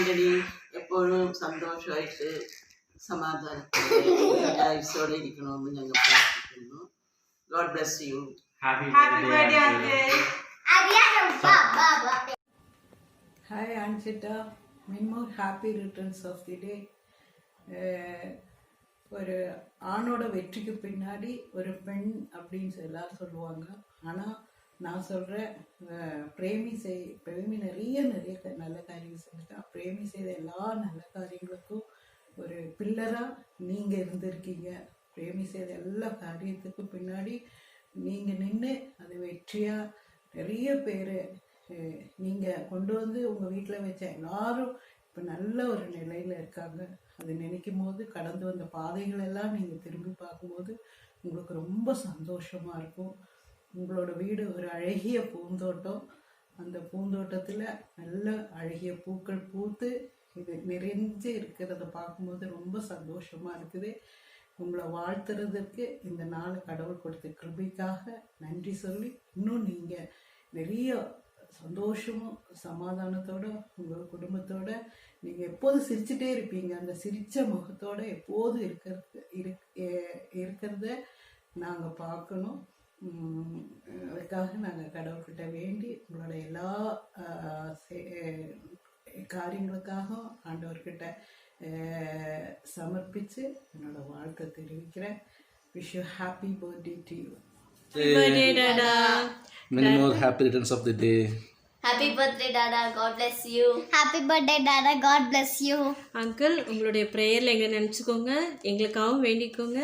ആന്റണി എപ്പോഴും സന്തോഷമായിട്ട് സമാധാനത്തോടെ ആയുസ്സോടെ ഇരിക്കണമെന്ന് ഞങ്ങൾ പ്രാർത്ഥിക്കുന്നു. God bless you. Happy birthday, Uncle. Hi Anchita, many more happy returns of the day. ஒரு ஆணோட வெற்றிக்கு பின்னாடி ஒரு பெண் அப்படின்னு எல்லாரும் சொல்லுவாங்க. ஆனால் நான் சொல்கிறேன், பிரேமி நிறைய நல்ல காரியங்கள் செஞ்சுட்டா. பிரேமி செய்த எல்லா நல்ல காரியங்களுக்கும் ஒரு பில்லராக நீங்கள் இருந்திருக்கீங்க. பிரேமி செய்த எல்லா காரியத்துக்கும் பின்னாடி நீங்கள் நின்று அது வெற்றியாக நிறைய பேர் நீங்கள் கொண்டு வந்து உங்கள் வீட்டில் வச்ச எல்லாரும் இப்போ நல்ல ஒரு நிலையில் இருக்காங்க. அது நினைக்கும் போது கடந்து வந்த பாதைகளெல்லாம் நீங்கள் திரும்பி பார்க்கும்போது உங்களுக்கு ரொம்ப சந்தோஷமாக இருக்கும். உங்களோட வீடு ஒரு அழகிய பூந்தோட்டம். அந்த பூந்தோட்டத்தில் நல்ல அழகிய பூக்கள் பூத்து இது நிறைஞ்சு இருக்கிறத பார்க்கும்போது ரொம்ப சந்தோஷமாக இருக்குது. உங்களை வாழ்த்துறதுக்கு இந்த நாள் கடவுள் கொடுத்த கிருபைக்காக நன்றி சொல்லி, இன்னும் நீங்கள் நிறைய சந்தோஷமும் சமாதானத்தோட உங்கள் குடும்பத்தோட நீங்கள் எப்போதும் சிரிச்சுட்டே இருப்பீங்க. அந்த சிரித்த முகத்தோடு எப்போதும் இருக்கிறத நாங்கள் பார்க்கணும். அதுக்காக நாங்கள் கடவுள்கிட்ட வேண்டி உங்களோட எல்லா காரியங்களுக்காகவும் ஆண்டவர்கிட்ட சமர்ப்பித்து என்னோட வாழ்க்கை தெரிவிக்கிறேன். Wish you happy birthday to you. Happy birthday, Dada. Many more happy returns of the day. Happy birthday, Dada. God bless you. Happy birthday, Dada. God bless you. Uncle, உங்களுடைய ப்ரேயரில் எங்களை நினச்சிக்கோங்க, எங்களுக்காகவும் வேண்டிக்கோங்க.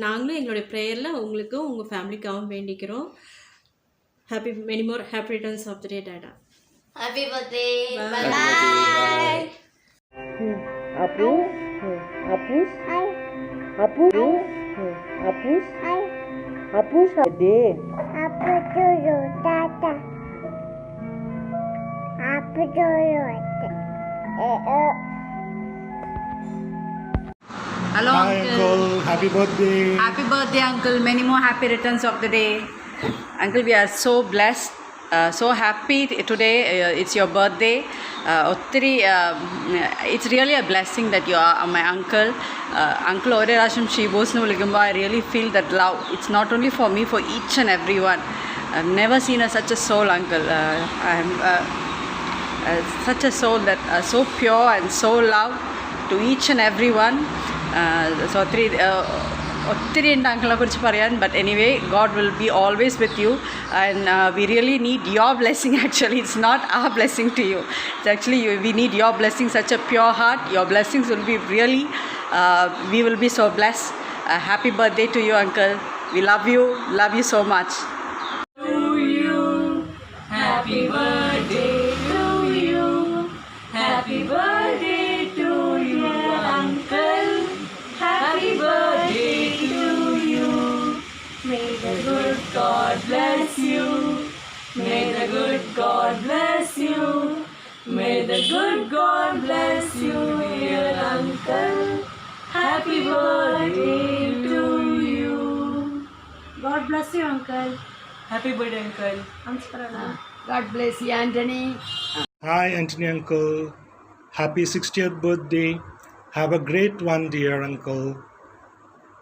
நாங்களும் எங்களுடைய ப்ரேயரில் உங்களுக்கும் உங்கள் ஃபேமிலிக்காகவும் வேண்டிக்கிறோம். many more happy returns of the day, Dada. Happy birthday. Bye. Apu, Apus, Apu, Apus, Apus birthday. Happy to you, Tata. Happy to you. Hello, Hi, Uncle. Happy birthday. Happy birthday, Uncle. Many more happy returns of the day. Uncle, we are so blessed, so happy today. It's your birthday. It's really a blessing that you are my uncle. Uncle, ore rasham she boss nu vilikkumba, I really feel that love. It's not only for me, for each and everyone. I've never seen such a soul, Uncle. I'm such a soul that so pure and so love to each and everyone. So ഒത്തിരി ഉണ്ട് അങ്കിളിനെ കുറിച്ച് പറയാൻ. But anyway, God will be always with you and we really need your blessing. Actually it's not our blessing to you, it's actually we need your blessing. Such a pure heart, your blessings will be really, we will be so blessed. Happy birthday to you, Uncle. We love you so much. To you, happy birthday to you, happy birthday to you, Uncle. Happy birthday to you. May the good God bless you. May the good God bless you. May the good God bless you, dear Uncle. Happy birthday to you. God bless you, Uncle. Happy birthday, Uncle. God bless you, Anthony. Hi, Anthony Uncle. Happy 60th birthday. Have a great one, dear Uncle.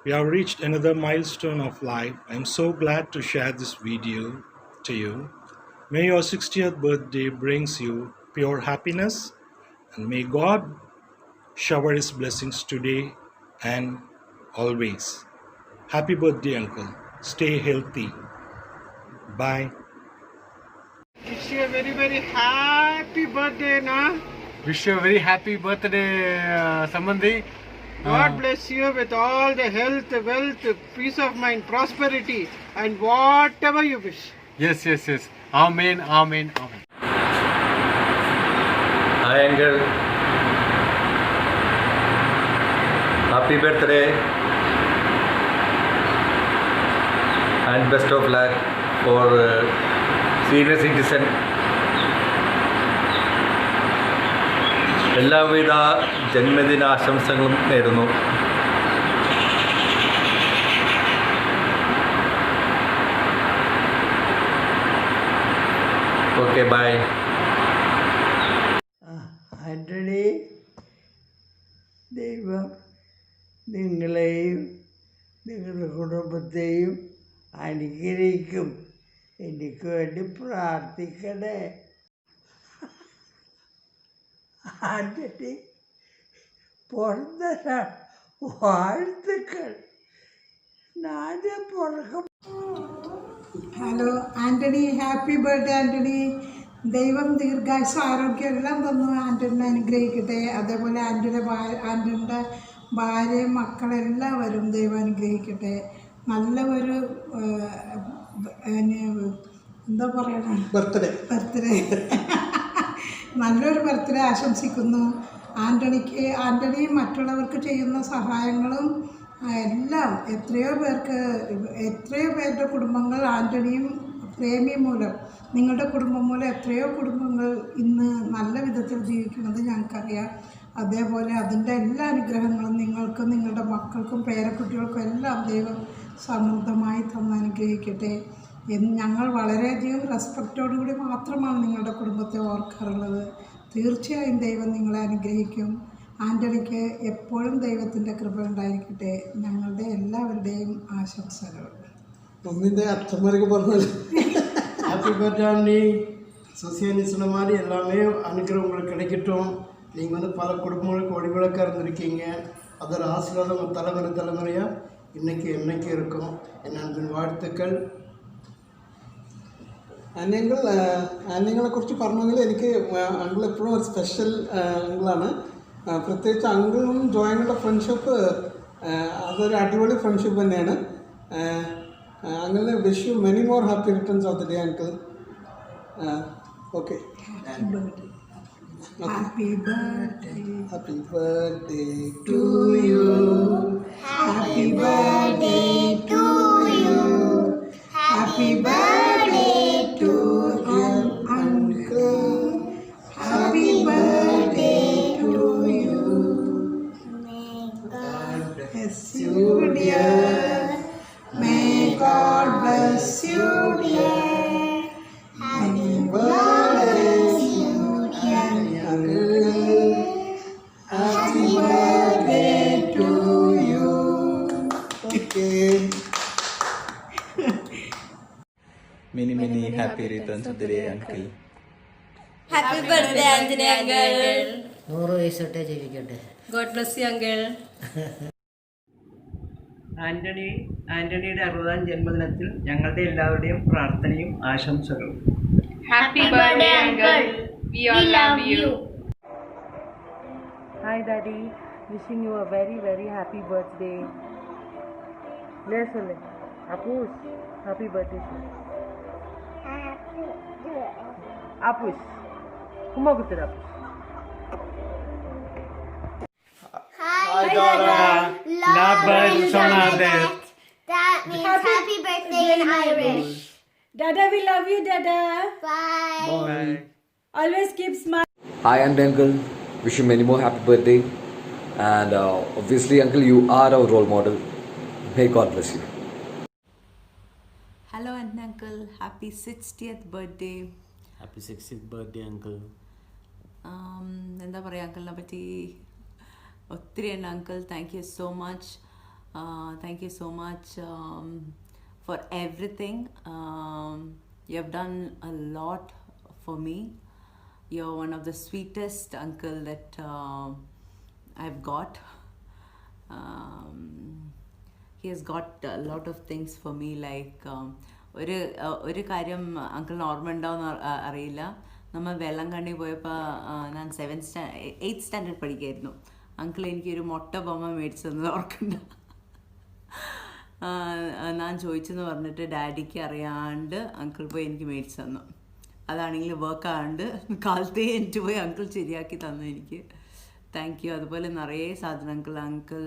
We have reached another milestone of life. I am so glad to share this video to you. May your 60th birthday brings you pure happiness, and may God shower His blessings today and always. Happy birthday, Uncle. Stay healthy. Bye. Wish you a very, very happy birthday, na. Wish you a very happy birthday, Sambandhi. God bless you with all the health, wealth, peace of mind, prosperity, and whatever you wish. Yes. Amen. Hi, Uncle. Happy birthday and best of luck for senior citizen. എല്ലാവിധ ജന്മദിനാശംസകളും നേരുന്നു. Okay, by. Antony നിങ്ങളുടെ കുടുംബത്തെയും അനുഗ്രഹിക്കും. എനിക്ക് വേണ്ടി പ്രാർത്ഥിക്കണേ. ആൻ്റണി പിറന്ന வாழ்த்துக்கள். നാളെ പിറക്കും. Hello Antony, happy birthday Antony. ദൈവം ദീർഘായുസ്സും ആരോഗ്യം എല്ലാം തന്നു ആൻ്റണിനെ അനുഗ്രഹിക്കട്ടെ. അതേപോലെ ആൻ്റണിയുടെ ഭാര്യയും മക്കളെല്ലാവരും ദൈവം അനുഗ്രഹിക്കട്ടെ. നല്ല ഒരു എന്താ പറയണേ, ബർത്ത്ഡേ നല്ലൊരു ബർത്ത്ഡേ ആശംസിക്കുന്നു. ആൻ്റണിയും മറ്റുള്ളവർക്ക് ചെയ്യുന്ന സഹായങ്ങളും എല്ലാം എത്രയോ പേരുടെ കുടുംബങ്ങൾ ആൻ്റണിയും പ്രേമിയും മൂലം, നിങ്ങളുടെ കുടുംബം മൂലം എത്രയോ കുടുംബങ്ങൾ ഇന്ന് നല്ല വിധത്തിൽ ജീവിക്കുന്നത് ഞങ്ങൾക്കറിയാം. അതേപോലെ അതിൻ്റെ എല്ലാ അനുഗ്രഹങ്ങളും നിങ്ങൾക്കും നിങ്ങളുടെ മക്കൾക്കും പേരക്കുട്ടികൾക്കും എല്ലാം ദൈവം സമൃദ്ധമായി തന്ന് അനുഗ്രഹിക്കട്ടെ. ഞങ്ങൾ വളരെയധികം റെസ്പെക്റ്റോടുകൂടി മാത്രമാണ് നിങ്ങളുടെ കുടുംബത്തെ ഓർക്കാറുള്ളത്. തീർച്ചയായും ദൈവം നിങ്ങളെ അനുഗ്രഹിക്കും. ആൻ്റണിക്ക് എപ്പോഴും ദൈവത്തിൻ്റെ കൃപ ഉണ്ടായിരിക്കട്ടെ. ഞങ്ങളുടെ എല്ലാവരുടെയും ആശംസകൾ. மம்மிந்த அத்தமாருக்கு பிறந்தது ஹாப்பி பர்த்டே ஆண்டி. சுசியானி சொன்ன மாதிரி எல்லாமே அனுக்கிற உங்களுக்கு கிடைக்கட்டும். நீங்கள் வந்து பல குடும்பங்களுக்கு ஒளிவிளக்காக இருந்திருக்கீங்க. அதோட ஆசீர்வாதம் தலைமுறையாக இன்றைக்கி என்னைக்கு இருக்கும். என் அன்பின் வாழ்த்துக்கள். അന്യങ്ങളെക്കുറിച്ച് പറഞ്ഞെങ്കിൽ എനിക്ക് അങ്കിൾ എപ്പോഴും ഒരു സ്പെഷ്യൽ അങ്കിളാണ്. പ്രത്യേകിച്ച് അങ്കിളും ജോയിനുള്ള ഫ്രണ്ട്ഷിപ്പ് അതൊരു അടിപൊളി ഫ്രണ്ട്ഷിപ്പ് തന്നെയാണ്. അങ്ങനെ wish you many more happy returns of the day uncle. Okay, happy birthday to you. Happy birthday to you. Happy birthday to uncle. Happy birthday to you. May God bless you, dear. May God bless you, dear. Happy birthday to you. Happy birthday to you. Okay. Many happy returns of the day, uncle. Happy birthday, Anthony uncle. 100 വയസ്സോട്ടെ ജീവിക്കട്ടെ. God bless you, uncle. ആൻ്റണിയുടെ 60ാം ജന്മദിനത്തിൽ ഞങ്ങളുടെ എല്ലാവരുടെയും പ്രാർത്ഥനയും ആശംസകളും. Happy birthday, uncle. We all love you. Hi Daddy, wishing you a very very happy birthday. Listen, Apus, happy birthday. Apus, kuma kutra Apus. Hi Dada. Love Sonade. That means happy birthday in Irish. Dada, we love you, Dada. Bye. Bye. Always keep smiling. Hi, and uncle. Wish you many more happy birthday. And obviously, uncle, you are our role model. May God bless you. Hello, and uncle. Happy 60th birthday. Happy 60th birthday, uncle. എന്താ പറയുക അങ്കിളിനെ പറ്റി ഒത്തിരി ഉണ്ട് uncle. Thank you so much. Thank you so much for everything. You have done a lot for me. You are one of the sweetest uncle that I have got. He has got a lot of things for me. Like ഒരു കാര്യം അങ്കിളിന് ഓർമ്മ ഉണ്ടാവുമെന്ന് അറിയില്ല. നമ്മൾ വെള്ളംകണ്ണി പോയപ്പോൾ ഞാൻ 8th standard പഠിക്കുകയായിരുന്നു. Uncle എനിക്കൊരു മുട്ട ബൊമ്മ മേടിച്ചു തന്നത് ഓർക്കണ്ട. ഞാൻ ചോദിച്ചെന്ന് പറഞ്ഞിട്ട് ഡാഡിക്ക് അറിയാണ്ട് അങ്കിൾ പോയി എനിക്ക് മേടിച്ചു തന്നു. അതാണെങ്കിൽ വർക്കാണ്ട് കാലത്തേ എനിക്ക് പോയി അങ്കിൾ ശരിയാക്കി തന്നു എനിക്ക്. Thank you. അതുപോലെ നിറയെ സാധനങ്ങൾ അങ്കിൾ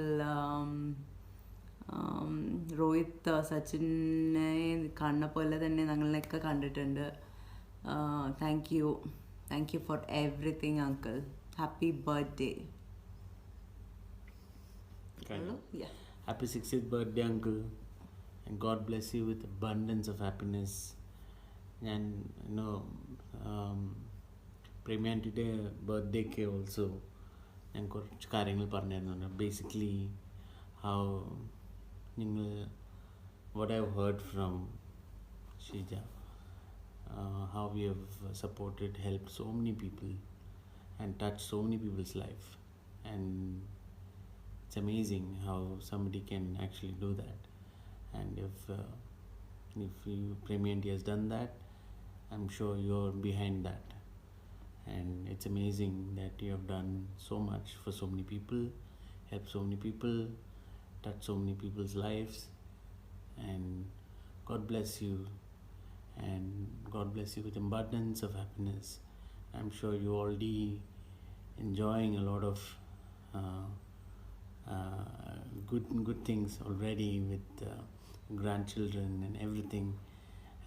രോഹിത് സച്ചിനെ കാണുന്ന പോലെ തന്നെ ഞങ്ങളെയൊക്കെ കണ്ടിട്ടുണ്ട്. Thank you for everything uncle. Happy birthday. Yeah. Happy 60th birthday, uncle, and God bless you with abundance of happiness. And you know, Premi Auntyയുടെ ബർത്ത്ഡേക്ക് ഓൾസോ ഞാൻ കുറച്ച് കാര്യങ്ങൾ പറഞ്ഞിരുന്നു. Basically how what I've heard from Shija, how we have supported, helped so many people and touched so many people's life, and it's amazing how somebody can actually do that. And if Premi Aunty has done that, I'm sure you're behind that. And it's amazing that you have done so much for so many people, helped so many people, touched so many people's lives, and God bless you, and God bless you with abundance of happiness. I'm sure you're already enjoying a lot of good things already with grandchildren and everything,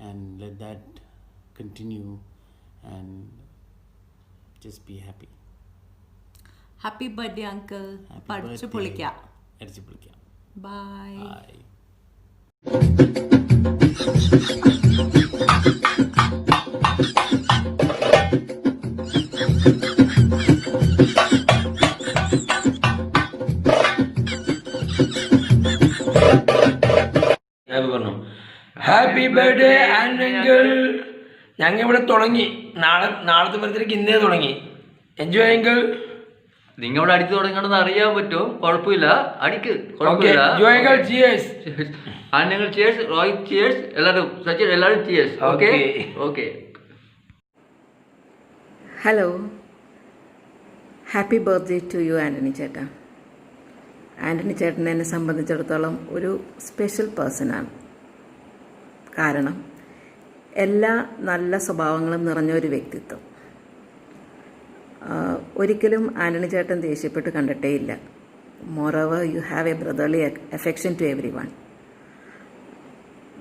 and let that continue and just be happy. Happy birthday, uncle. Happy birthday. അടിച്ചു പൊളിക്കാം. Bye. Happy birthday and uncle. ഞങ്ങൾ ഇവിടെ തുടങ്ങി, നാളത്തെ ബർത്ത്ഡേക്ക് ഇന്നേ തുടങ്ങി. Enjoy uncle. നിങ്ങളിവിടെ അടിച്ചു തുടങ്ങണമെന്ന് അറിയാൻ പറ്റും, കുഴപ്പമില്ല, അടിക്ക്. ഞങ്ങൾ ചിയേഴ്സ്, റോയ് ചിയേഴ്സ്, എല്ലാവരും സച്ചിൻ എല്ലാവരും cheers. Okay okay. Hello, happy birthday to you Antony ചേട്ടാ. ആൻ്റണി ചേട്ടൻ എന്നെ സംബന്ധിച്ചിടത്തോളം ഒരു സ്പെഷ്യൽ പേഴ്സണാണ്. കാരണം എല്ലാ നല്ല സ്വഭാവങ്ങളും നിറഞ്ഞ ഒരു വ്യക്തിത്വം. ഒരിക്കലും ആൻ്റണി ചേട്ടൻ ദേഷ്യപ്പെട്ട് കണ്ടിട്ടേയില്ല. Moreover you have a brotherly affection to every one.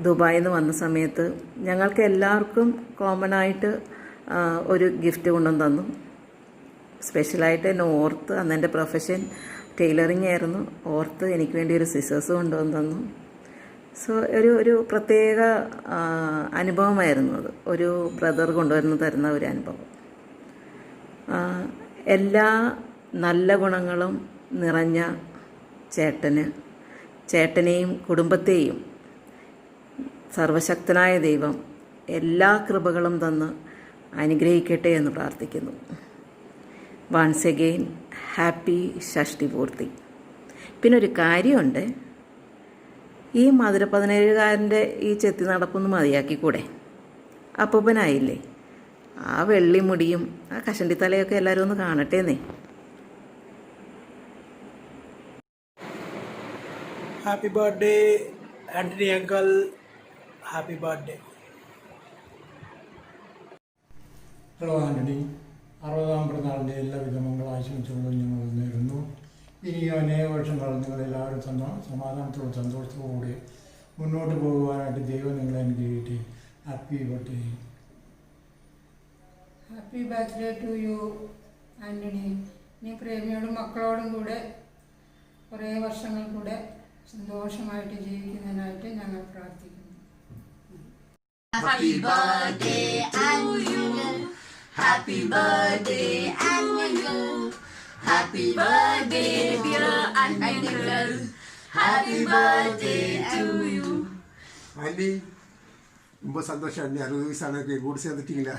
ദുബായിൽ നിന്ന് വന്ന സമയത്ത് ഞങ്ങൾക്ക് എല്ലാവർക്കും കോമൺ ആയിട്ട് ഒരു ഗിഫ്റ്റ് കൊണ്ടുവന്ന് തന്നു. സ്പെഷ്യലായിട്ട് എന്നെ ഓർത്ത്, അന്ന് എൻ്റെ പ്രൊഫഷൻ ടൈലറിങ് ആയിരുന്നു, ഓർത്ത് എനിക്ക് വേണ്ടി ഒരു സിസേഴ്സ് കൊണ്ടുവന്ന് തന്നു. സോ ഒരു പ്രത്യേക അനുഭവമായിരുന്നു അത്, ഒരു ബ്രദർ കൊണ്ടുവന്ന് തരുന്ന ഒരു അനുഭവം. എല്ലാ നല്ല ഗുണങ്ങളും നിറഞ്ഞ ചേട്ടനെയും കുടുംബത്തെയും സർവശക്തനായ ദൈവം എല്ലാ കൃപകളും തന്ന് അനുഗ്രഹിക്കട്ടെ എന്ന് പ്രാർത്ഥിക്കുന്നു. വൺസ് അഗെയിൻ ഹാപ്പി ഷഷ്ടി പൂർത്തി. പിന്നെ ഒരു കാര്യമുണ്ട്, ഈ മധുര 17കാരൻ്റെ ഈ ചെത്തി നടപ്പൊന്ന് മതിയാക്കിക്കൂടെ? അപ്പൂപ്പനായില്ലേ, ആ വെള്ളിമുടിയും ആ കഷണ്ടി തലയൊക്കെ എല്ലാവരും ഒന്ന് കാണട്ടേന്നേ. Happy birthday Antony uncle. Happy birthday. Hello Antony, 60ാം പിറന്നാളിൻ്റെ എല്ലാവിധ മംഗളാശംസകളും ഞങ്ങൾ നേരുന്നു. ഇനി അനേക വർഷങ്ങൾ നിങ്ങളെല്ലാവരും സമാധാനത്തോടും സന്തോഷത്തോടുകൂടി മുന്നോട്ട് പോകുവാനായിട്ട് ദൈവം നിങ്ങളെ അനുഗ്രഹിക്കട്ടെ. Happy birthday. Happy birthday to you Antony. നീ പ്രേമിയോടും മക്കളോടും കൂടെ കുറേ വർഷങ്ങൾ കൂടെ സന്തോഷമായിട്ട് ജീവിക്കുന്നതിനായിട്ട് ഞങ്ങൾ പ്രാർത്ഥിക്കുന്നു. Happy birthday to you. Happy birthday uncle. Happy birthday dear uncle. Happy birthday to you. Aunty, ரொம்ப சந்தோஷம் ஆண்டி. 60 வயசான கூட சேர்ந்துட்டிங்களா?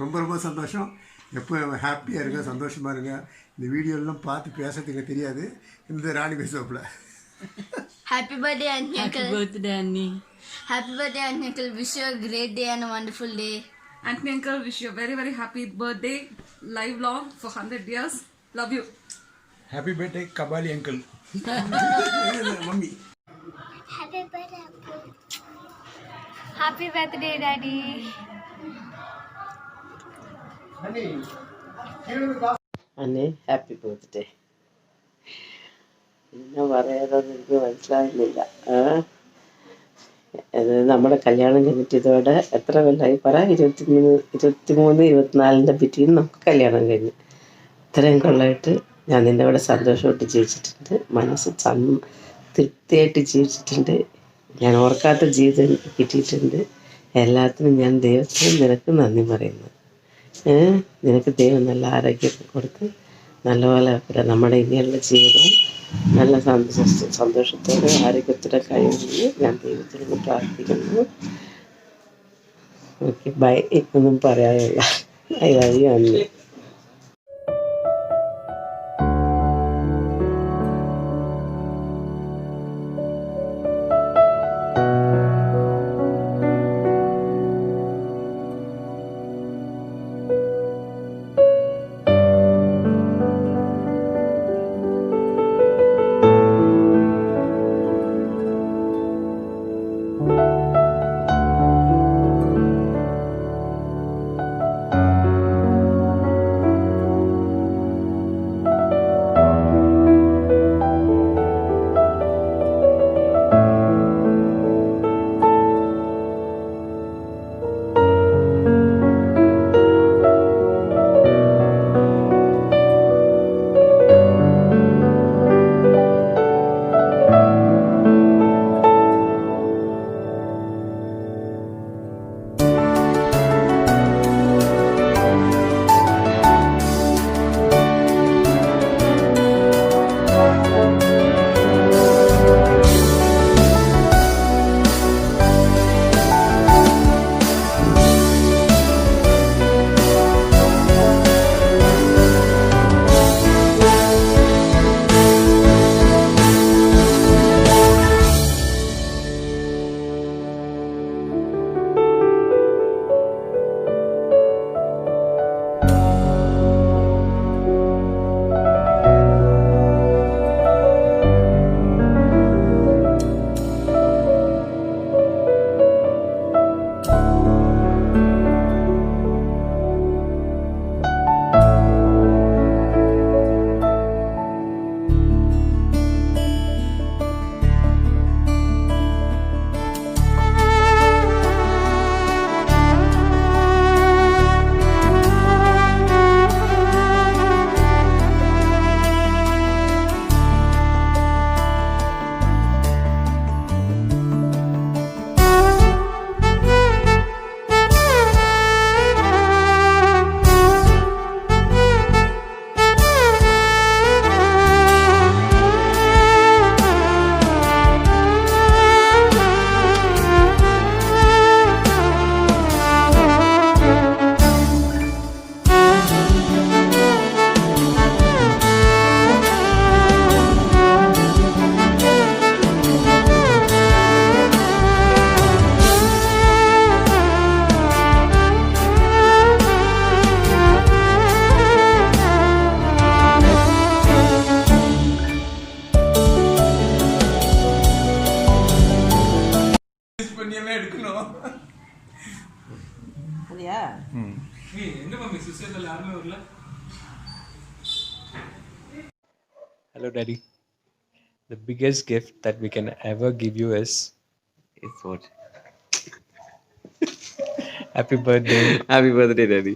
ரொம்ப சந்தோஷம். எப்போ ஹாப்பியாக இருங்க, சந்தோஷமாக இருங்க. இந்த வீடியோலாம் பார்த்து பேசுறதுக்கு தெரியாது, இந்த ராணி பேசுவாப்புல. Happy birthday uncle. Happy birthday Annie. Happy birthday uncle. Wish you a great day and a wonderful day. Anthony uncle, wish you a very very happy birthday, live long for 100 years. Love you. Happy birthday Kabali uncle. Mummy. Happy birthday uncle. Happy birthday daddy. അന്നെ happy birthday. പിന്നെ പറയാതെന്ന് എനിക്ക് മനസ്സിലാകുന്നില്ല. അത് നമ്മുടെ കല്യാണം കഴിഞ്ഞിട്ട് ഇതോടെ എത്ര കൊല്ലമായി പറ? 23 24 ബിറ്റ്വീൻ നമുക്ക് കല്യാണം കഴിഞ്ഞു. ഇത്രയും കൊല്ലമായിട്ട് ഞാൻ നിൻ്റെ അവിടെ സന്തോഷമായിട്ട് ജീവിച്ചിട്ടുണ്ട്, മനസ്സ് തൃപ്തിയായിട്ട് ജീവിച്ചിട്ടുണ്ട്. ഞാൻ ഓർക്കാത്ത ജീവിതം എനിക്ക് കിട്ടിയിട്ടുണ്ട്. എല്ലാത്തിനും ഞാൻ ദൈവത്തിന് നിനക്ക് നന്ദി പറയുന്നു. നിനക്ക് ദൈവം നല്ല ആരോഗ്യമൊക്കെ കൊടുത്ത് നല്ലപോലെ നമ്മുടെ ഇനിയുള്ള ജീവിതവും നല്ല സന്തോഷത്തോടെ ആരോഗ്യത്തോടെ കഴിയുമെന്ന് ഞാൻ ദൈവത്തിനോട് പ്രാർത്ഥിക്കുന്നു. Okay, bye. ഒന്നും പറയാനില്ല. I love you Annie. Hello, Daddy. The biggest gift that we can ever give you is what? Happy birthday. Happy birthday, Daddy.